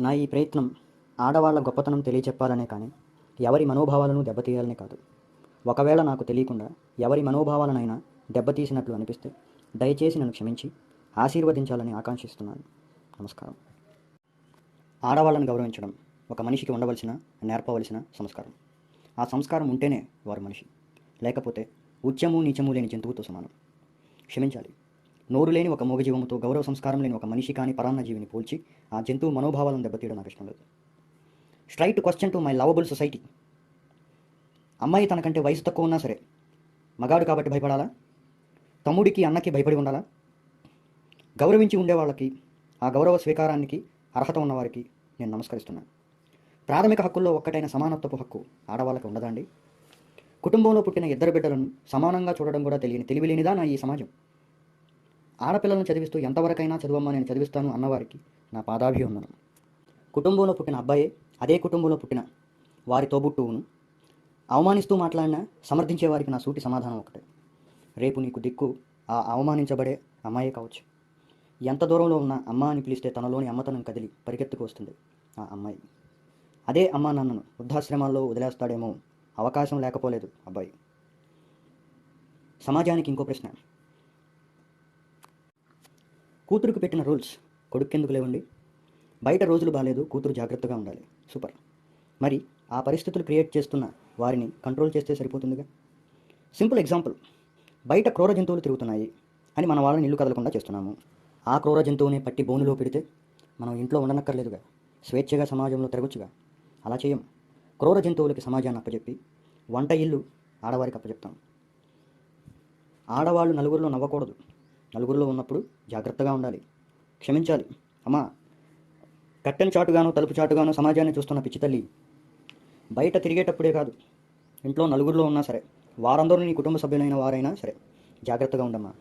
నా ఈ ప్రయత్నం ఆడవాళ్ళ గొప్పతనం తెలియచెప్పాలనే కానీ ఎవరి మనోభావాలను దెబ్బతీయాలనే కాదు. ఒకవేళ నాకు తెలియకుండా ఎవరి మనోభావాలనైనా దెబ్బతీసినట్లు అనిపిస్తే దయచేసి నన్ను క్షమించి ఆశీర్వదించాలని ఆకాంక్షిస్తున్నాను. నమస్కారం. ఆడవాళ్ళను గౌరవించడం ఒక మనిషికి ఉండవలసిన, నేర్పవలసిన సంస్కారం. ఆ సంస్కారం ఉంటేనే వారు మనిషి, లేకపోతే ఉచ్యము నీచము లేని జంతువుతో సమానం. క్షమించాలి. నోరు లేని ఒక మూగజీవముతో గౌరవ సంస్కారం లేని ఒక మనిషి కానీ పరాన్న జీవిని పోల్చి ఆ జంతువు మనోభావాలను దెబ్బతీయడం నాకు ఇష్టం లేదు. Straight question to my lovable society. అమ్మాయి తనకంటే వయసు తక్కువ ఉన్నా సరే మగాడు కాబట్టి భయపడాలా? తమ్ముడికి, అన్నకి భయపడి ఉండాలా? గౌరవించి ఉండేవాళ్ళకి, ఆ గౌరవ స్వీకారానికి అర్హత ఉన్నవారికి నేను నమస్కరిస్తున్నాను. ప్రాథమిక హక్కుల్లో ఒక్కటైన సమానత్వపు హక్కు ఆడవాళ్ళకి ఉండదా అండి? కుటుంబంలో పుట్టిన ఇద్దరు బిడ్డలను సమానంగా చూడడం కూడా తెలివిలేనిదా నా ఈ సమాజం? ఆడపిల్లలను చదివిస్తూ ఎంతవరకైనా చదువమ్మా నేను చదివిస్తాను అన్నవారికి నా పాదాభివందనం. కుటుంబంలో పుట్టిన అబ్బాయే అదే కుటుంబంలో పుట్టిన వారి తోబుట్టువును అవమానిస్తూ మాట్లాడినా సమర్థించే వారికి నా సూటి సమాధానం ఒకటే. రేపు నీకు దిక్కు ఆ అవమానించబడే అమ్మాయే కావచ్చు. ఎంత దూరంలో ఉన్న అమ్మ అని పిలిస్తే తనలోని అమ్మతనం కదిలి పరిగెత్తుకు వస్తుంది ఆ అమ్మాయి. అదే అమ్మా నాన్నను వృద్ధాశ్రమాల్లో వదిలేస్తాడేమో, అవకాశం లేకపోలేదు అబ్బాయి. సమాజానికి ఇంకో ప్రశ్న. కూతురుకు పెట్టిన రూల్స్ కొడుకెందుకు లేవండి? బయట రోజులు బాగాలేదు, కూతురు జాగ్రత్తగా ఉండాలి. సూపర్. మరి ఆ పరిస్థితులు క్రియేట్ చేస్తున్న వారిని కంట్రోల్ చేస్తే సరిపోతుందిగా. Simple example. బయట క్రూర జంతువులు తిరుగుతున్నాయి అని మన వాళ్ళని ఇల్లు కదలకుండా చేస్తున్నాము. ఆ క్రూర జంతువుని పట్టి బోనులో పెడితే మనం ఇంట్లో ఉండనక్కర్లేదుగా, స్వేచ్ఛగా సమాజంలో తిరగొచ్చుగా. అలా చేయం. క్రూర జంతువులకి సమాజాన్ని అప్పచెప్పి వంట ఇల్లు ఆడవారికి అప్పచెప్తాం. ఆడవాళ్ళు నలుగురిలో నవ్వకూడదు. నలుగురిలో ఉన్నప్పుడు జాగ్రత్తగా ఉండాలి. క్షమించాలి. అమ్మా, కట్టెన్ చాటుగానో తలుపు చాటుగానో సమాజాన్ని చూస్తున్న పిచ్చి తల్లి, బయట తిరిగేటప్పుడే కాదు, ఇంట్లో నలుగురిలో ఉన్నా సరే, వారందరూ నీ కుటుంబ సభ్యులైన వారైనా సరే జాగ్రత్తగా ఉండమ్మా.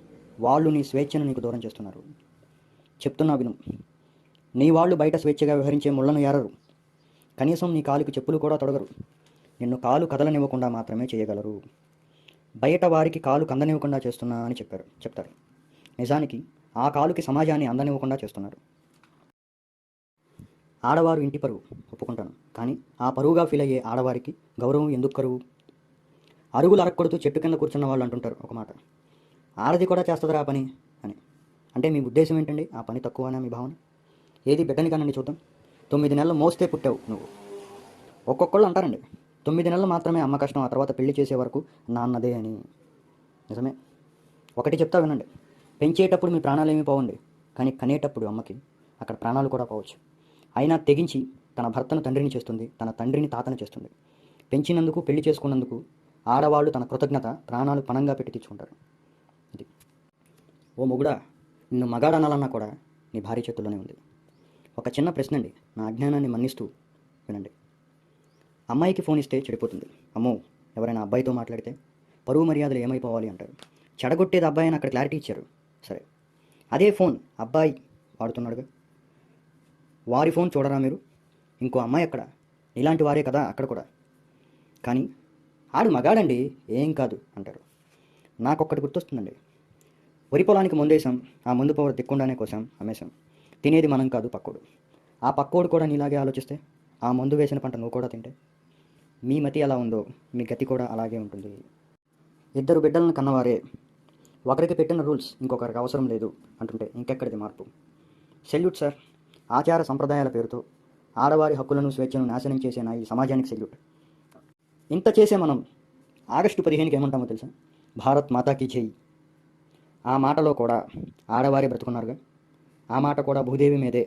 వాళ్ళు నీ స్వేచ్ఛను నీకు దూరం చేస్తున్నారు. చెప్తున్నా విను. నీ వాళ్ళు బయట స్వేచ్ఛగా వ్యవహరించే ముళ్ళను ఏరరు. కనీసం నీ కాలుకి చెప్పులు కూడా తొడగరు. నిన్ను కాలు కదలనివ్వకుండా మాత్రమే చేయగలరు. బయట వారికి కాలు కందనివ్వకుండా చేస్తున్నా అని చెప్తారు. నిజానికి ఆ కాలుకి సమాజాన్ని అందనివ్వకుండా చేస్తున్నారు. ఆడవారు ఇంటి పరువు ఒప్పుకుంటాను, కానీ ఆ పరువుగా ఫీల్ అయ్యే ఆడవారికి గౌరవం ఎందుకు కరువు? అరుగులు అరక్కొడుతూ చెట్టు కింద కూర్చున్న వాళ్ళు అంటుంటారు ఒక మాట, ఆడది కూడా చేస్తుందిరా ఆ పని అని. అంటే మీ ఉద్దేశం ఏంటండి? ఆ పని తక్కువనా మీ భావన? ఏది బిడ్డని కనండి చూద్దాం. 9 నెలలు మోస్తే పుట్టావు నువ్వు. ఒక్కొక్కళ్ళు అంటారండి 9 నెలలు మాత్రమే అమ్మ కష్టం, ఆ తర్వాత పెళ్లి చేసే వరకు నాన్నదే అని. నిజమే. ఒకటి చెప్తా వినండి. పెంచేటప్పుడు మీ ప్రాణాలు ఏమీ పోవండి, కానీ కనేటప్పుడు అమ్మకి అక్కడ ప్రాణాలు కూడా పోవచ్చు. అయినా తెగించి తన భర్తను తండ్రిని చేస్తుంది, తన తండ్రిని తాతను చేస్తుంది. పెంచినందుకు, పెళ్లి చేసుకున్నందుకు ఆడవాళ్ళు తన కృతజ్ఞత ప్రాణాలు పణంగా పెట్టి తెచ్చుకుంటారు. ఇది ఓ మొగుడా, నిన్ను మగాడనాలన్నా కూడా నీ భార్య చేతుల్లోనే ఉంది. ఒక చిన్న ప్రశ్న అండి, నా అజ్ఞానాన్ని మన్నిస్తూ వినండి. అమ్మాయికి ఫోన్ ఇస్తే చెడిపోతుంది. అమ్మో, ఎవరైనా అబ్బాయితో మాట్లాడితే పరువు మర్యాదలు ఏమైపోవాలి అంటారు. చెడగొట్టేది అబ్బాయి అని అక్కడ క్లారిటీ ఇచ్చారు. సరే, అదే ఫోన్ అబ్బాయి వాడుతున్నాడుగా, వారి ఫోన్ చూడరా మీరు? ఇంకో అమ్మాయి అక్కడ, ఇలాంటి వారే కదా అక్కడ కూడా. కానీ ఆడు మగాడండి, ఏం కాదు అంటారు. నాకొక్కటి గుర్తొస్తుందండి. వరి పొలానికి ముందేసాం, ఆ ముందు పవర్ దిక్కుండానే కోసాం, అమ్మేశాం. తినేది మనం కాదు, పక్కోడు. ఆ పక్కోడు కూడా నీలాగే ఆలోచిస్తే, ఆ మందు వేసిన పంట నువ్వు కూడా తింటే, మీ మతి ఎలా ఉందో మీ గతి కూడా అలాగే ఉంటుంది. ఇద్దరు బిడ్డలను కన్నవారే ఒకరికి పెట్టిన రూల్స్ ఇంకొకరికి అవసరం లేదు అంటుంటే ఇంకెక్కడిది మార్పు? Salute sir. ఆచార సంప్రదాయాల పేరుతో ఆడవారి హక్కులను, స్వేచ్ఛను నాశనం చేసే నా ఈ సమాజానికి సెల్యూట్. ఇంత చేసే మనం ఆగస్టు 15కి ఏమంటామో తెలుసా? భారత్ మాతాకి జై. ఆ మాటలో కూడా ఆడవారే బ్రతుకున్నారుగా. ఆ మాట కూడా భూదేవి మీదే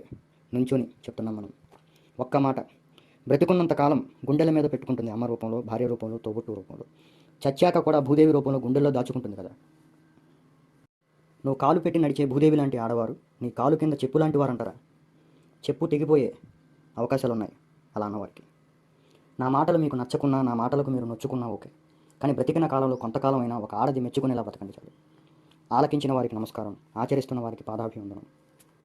నుంచొని చెప్తున్నాం మనం. ఒక్క మాట, బ్రతుకున్నంత కాలం గుండెల మీద పెట్టుకుంటుంది అమ్మ రూపంలో, భార్య రూపంలో, తోబుట్టు రూపంలో. చచ్చాక కూడా భూదేవి రూపంలో గుండెల్లో దాచుకుంటుంది కదా. నువ్వు కాలు పెట్టి నడిచే భూదేవి లాంటి ఆడవారు నీ కాలు కింద చెప్పు లాంటి వారు అంటారా? చెప్పు తెగిపోయే అవకాశాలు ఉన్నాయి అలా అన్నవారికి. నా మాటలు మీకు నచ్చకున్నా, నా మాటలకు మీరు నొచ్చుకున్నా ఓకే, కానీ బ్రతికిన కాలంలో కొంతకాలం అయినా ఒక ఆడది మెచ్చుకునేలా బ్రతకండి చాలు. ఆలకించిన వారికి నమస్కారం, ఆచరిస్తున్న వారికి పాదాభివందనం.